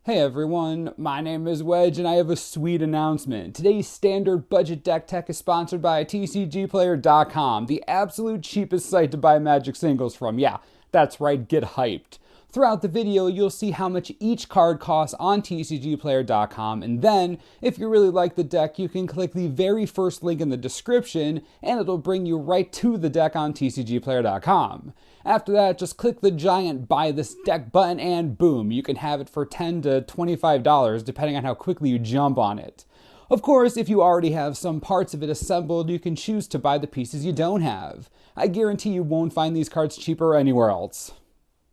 Hey everyone, my name is Wedge and I have a sweet announcement. Today's standard budget deck tech is sponsored by TCGplayer.com, the absolute cheapest site to buy Magic singles from. Yeah, that's right, get hyped. Throughout the video, you'll see how much each card costs on TCGplayer.com, and then, if you really like the deck, you can click the very first link in the description, and it'll bring you right to the deck on TCGplayer.com. After that, just click the giant buy this deck button, and boom, you can have it for $10 to $25, depending on how quickly you jump on it. Of course, if you already have some parts of it assembled, you can choose to buy the pieces you don't have. I guarantee you won't find these cards cheaper anywhere else.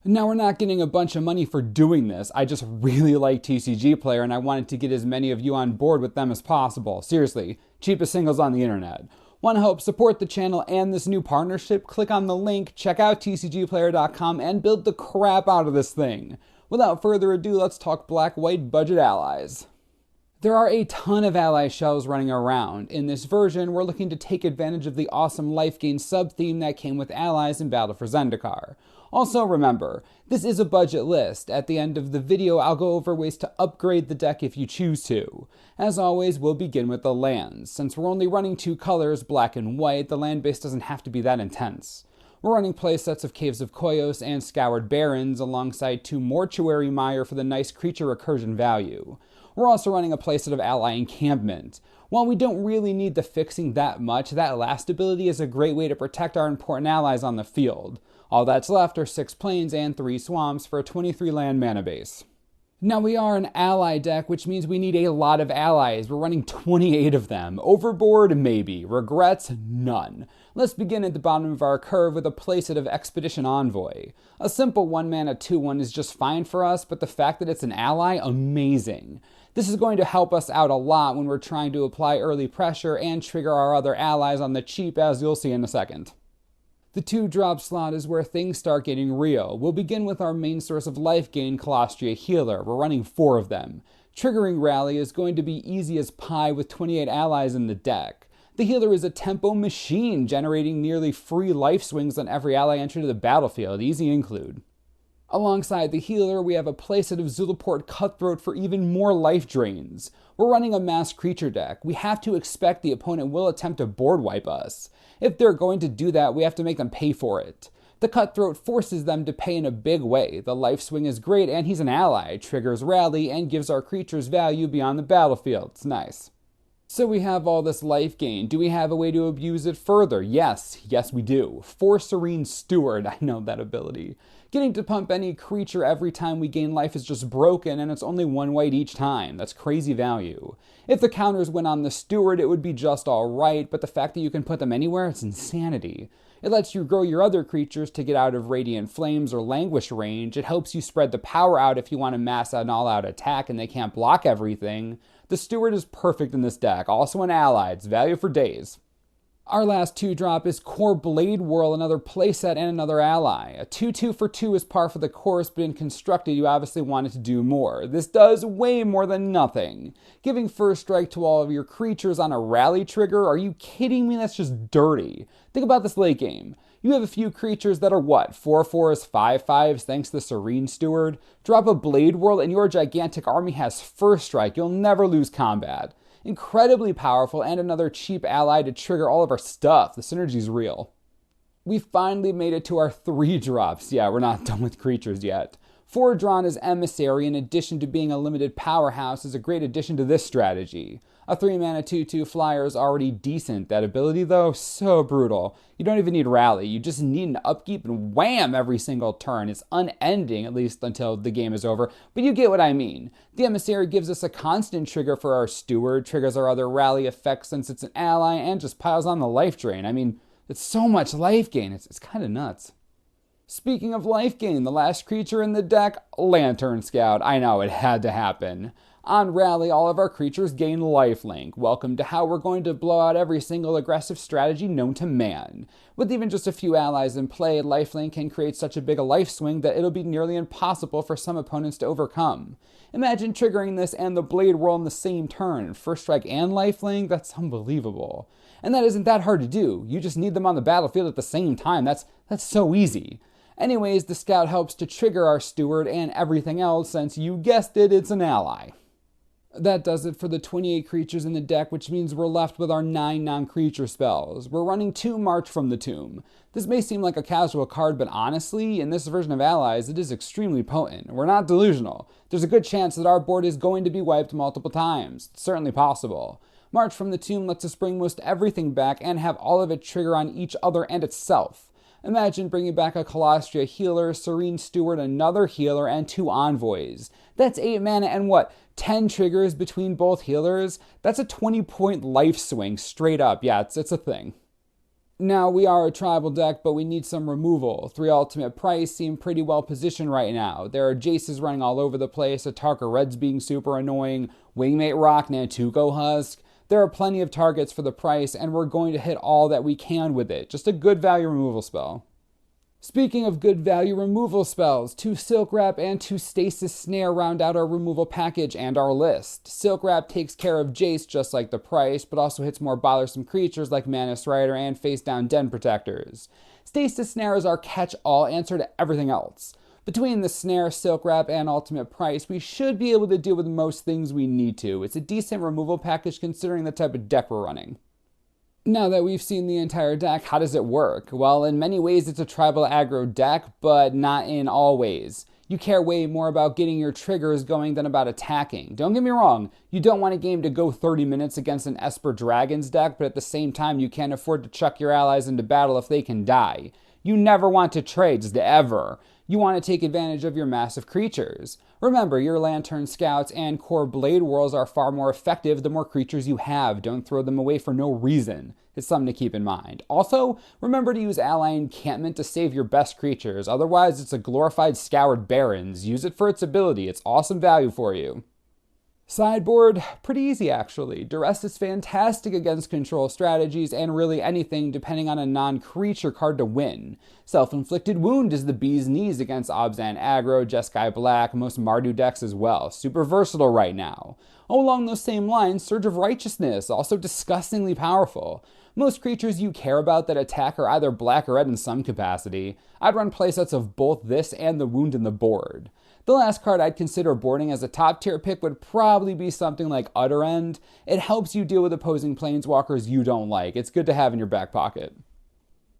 Now, we're not getting a bunch of money for doing this. I just really like TCG Player and I wanted to get as many of you on board with them as possible. Seriously, cheapest singles on the internet. Want to help support the channel and this new partnership? Click on the link, check out TCGplayer.com, and build the crap out of this thing. Without further ado, let's talk black-white budget allies. There are a ton of ally shells running around. In this version, we're looking to take advantage of the awesome life gain sub-theme that came with allies in Battle for Zendikar. Also remember, this is a budget list. At the end of the video, I'll go over ways to upgrade the deck if you choose to. As always, we'll begin with the lands. Since we're only running two colors, black and white, the land base doesn't have to be that intense. We're running playsets of Caves of Koios and Scoured Barrens alongside two Mortuary Mire for the nice creature recursion value. We're also running a playset of Ally Encampment. While we don't really need the fixing that much, that last ability is a great way to protect our important allies on the field. All that's left are 6 plains and 3 swamps for a 23 land mana base. Now we are an ally deck, which means we need a lot of allies. We're running 28 of them. Overboard? Maybe. Regrets? None. Let's begin at the bottom of our curve with a playset of Expedition Envoy. A simple 1 mana 2/1 is just fine for us, but the fact that it's an ally, amazing. This is going to help us out a lot when we're trying to apply early pressure and trigger our other allies on the cheap, as you'll see in a second. The 2-drop slot is where things start getting real. We'll begin with our main source of life gain, Colostria Healer. We're running 4 of them. Triggering Rally is going to be easy as pie with 28 allies in the deck. The healer is a tempo machine, generating nearly free life swings on every ally entry to the battlefield, easy include. Alongside the healer, we have a playset of Zulaport Cutthroat for even more life drains. We're running a mass creature deck. We have to expect the opponent will attempt to board wipe us. If they're going to do that, we have to make them pay for it. The Cutthroat forces them to pay in a big way. The life swing is great and he's an ally, triggers Rally, and gives our creatures value beyond the battlefield. It's nice. So we have all this life gain. Do we have a way to abuse it further? Yes, we do. For Serene Steward, I know that ability. Getting to pump any creature every time we gain life is just broken, and it's only 1 white each time. That's crazy value. If the counters went on the Steward, it would be just alright, but the fact that you can put them anywhere, it's insanity. It lets you grow your other creatures to get out of Radiant Flames or Languish range. It helps you spread the power out if you want to mass an all-out attack and they can't block everything. The Steward is perfect in this deck, also an ally. It's value for days. Our last 2-drop is Core Blade Whirl, another playset and another ally. A 2/2 for 2 is par for the course, but in Constructed you obviously want it to do more. This does way more than nothing. Giving first strike to all of your creatures on a rally trigger? Are you kidding me? That's just dirty. Think about this late game. You have a few creatures that are what? 4/4s, 5/5s thanks to the Serene Steward? Drop a Blade Whirl and your gigantic army has first strike. You'll never lose combat. Incredibly powerful and another cheap ally to trigger all of our stuff. The synergy's real. We finally made it to our 3 drops. Yeah, we're not done with creatures yet. 4 drawn as Emissary, in addition to being a limited powerhouse, is a great addition to this strategy. A 3 mana 2/2 flyer is already decent. That ability though, so brutal. You don't even need Rally, you just need an upkeep and wham every single turn. It's unending, at least until the game is over, but you get what I mean. The Emissary gives us a constant trigger for our Steward, triggers our other Rally effects since it's an ally, and just piles on the life drain. I mean, it's so much life gain, it's kind of nuts. Speaking of life gain, the last creature in the deck, Lantern Scout. I know, it had to happen. On Rally, all of our creatures gain lifelink. Welcome to how we're going to blow out every single aggressive strategy known to man. With even just a few allies in play, lifelink can create such a big a life swing that it'll be nearly impossible for some opponents to overcome. Imagine triggering this and the Blade Whirl in the same turn. First strike and lifelink? That's unbelievable. And that isn't that hard to do. You just need them on the battlefield at the same time. That's so easy. Anyways, the scout helps to trigger our steward and everything else since you guessed it, it's an ally. That does it for the 28 creatures in the deck, which means we're left with our 9 non-creature spells. We're running 2 March from the Tomb. This may seem like a casual card, but honestly, in this version of Allies, it is extremely potent. We're not delusional. There's a good chance that our board is going to be wiped multiple times. It's certainly possible. March from the Tomb lets us bring most everything back and have all of it trigger on each other and itself. Imagine bringing back a Colostria healer, Serene Steward, another healer, and 2 envoys. That's 8 mana and what, 10 triggers between both healers? That's a 20-point life swing straight up. Yeah, it's a thing. Now, we are a tribal deck, but we need some removal. 3 ultimate price seem pretty well positioned right now. There are Jaces running all over the place, Atarka Reds being super annoying, Wingmate Rock, Nantuko Husk. There are plenty of targets for the price, and we're going to hit all that we can with it. Just a good value removal spell. Speaking of good value removal spells, 2 Silk Wrap and 2 Stasis Snare round out our removal package and our list. Silk Wrap takes care of Jace just like the price, but also hits more bothersome creatures like Manus Rider and face-down Den Protectors. Stasis Snare is our catch-all answer to everything else. Between the Snare, Silk Wrap, and Ultimate Price, we should be able to deal with most things we need to. It's a decent removal package considering the type of deck we're running. Now that we've seen the entire deck, how does it work? Well, in many ways it's a tribal aggro deck, but not in all ways. You care way more about getting your triggers going than about attacking. Don't get me wrong, you don't want a game to go 30 minutes against an Esper Dragons deck, but at the same time you can't afford to chuck your allies into battle if they can die. You never want to trade, just ever. You want to take advantage of your massive creatures. Remember, your Lantern Scouts and core Blade Whirls are far more effective the more creatures you have. Don't throw them away for no reason. It's something to keep in mind. Also, remember to use Ally Encampment to save your best creatures. Otherwise, it's a glorified Scoured Barrens. Use it for its ability. It's awesome value for you. Sideboard, pretty easy actually. Duress is fantastic against control strategies and really anything depending on a non-creature card to win. Self-Inflicted Wound is the bee's knees against Obzan aggro, Jeskai Black, most Mardu decks as well. Super versatile right now. Along those same lines, Surge of Righteousness, also disgustingly powerful. Most creatures you care about that attack are either black or red in some capacity. I'd run playsets of both this and the Wound in the board. The last card I'd consider boarding as a top tier pick would probably be something like Utter End. It helps you deal with opposing planeswalkers you don't like. It's good to have in your back pocket.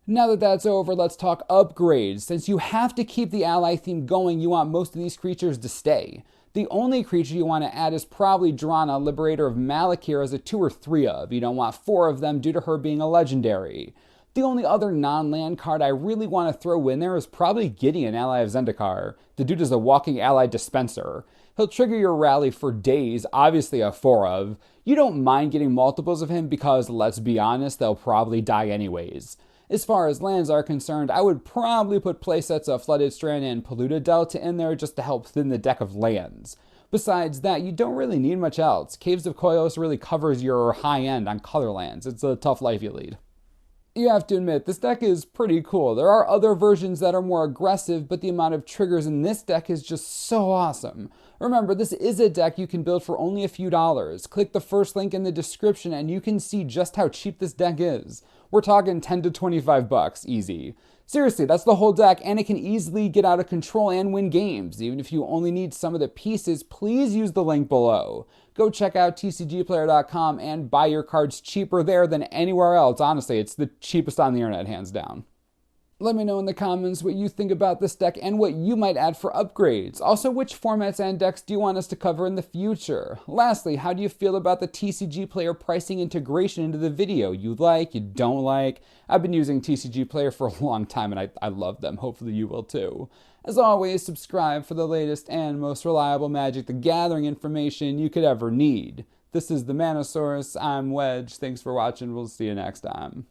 Now that that's over, let's talk upgrades. Since you have to keep the ally theme going, you want most of these creatures to stay. The only creature you want to add is probably Drana, Liberator of Malakir, as a 2 or 3 of. You don't want 4 of them due to her being a legendary. The only other non-land card I really want to throw in there is probably Gideon, ally of Zendikar. The dude is a walking ally dispenser. He'll trigger your rally for days, obviously a 4 of. You don't mind getting multiples of him because, let's be honest, they'll probably die anyways. As far as lands are concerned, I would probably put playsets of Flooded Strand and Polluted Delta in there just to help thin the deck of lands. Besides that, you don't really need much else. Caves of Koilos really covers your high end on color lands. It's a tough life you lead. You have to admit, this deck is pretty cool. There are other versions that are more aggressive, but the amount of triggers in this deck is just so awesome. Remember, this is a deck you can build for only a few dollars. Click the first link in the description and you can see just how cheap this deck is. We're talking 10 to 25 bucks, easy. Seriously, that's the whole deck, and it can easily get out of control and win games. Even if you only need some of the pieces, please use the link below. Go check out TCGplayer.com and buy your cards cheaper there than anywhere else. Honestly, it's the cheapest on the internet, hands down. Let me know in the comments what you think about this deck and what you might add for upgrades. Also, which formats and decks do you want us to cover in the future? Lastly, how do you feel about the TCGplayer pricing integration into the video? You like, you don't like? I've been using TCGplayer for a long time and I love them. Hopefully you will too. As always, subscribe for the latest and most reliable Magic the Gathering information you could ever need. This is the Manosaurus. I'm Wedge. Thanks for watching. We'll see you next time.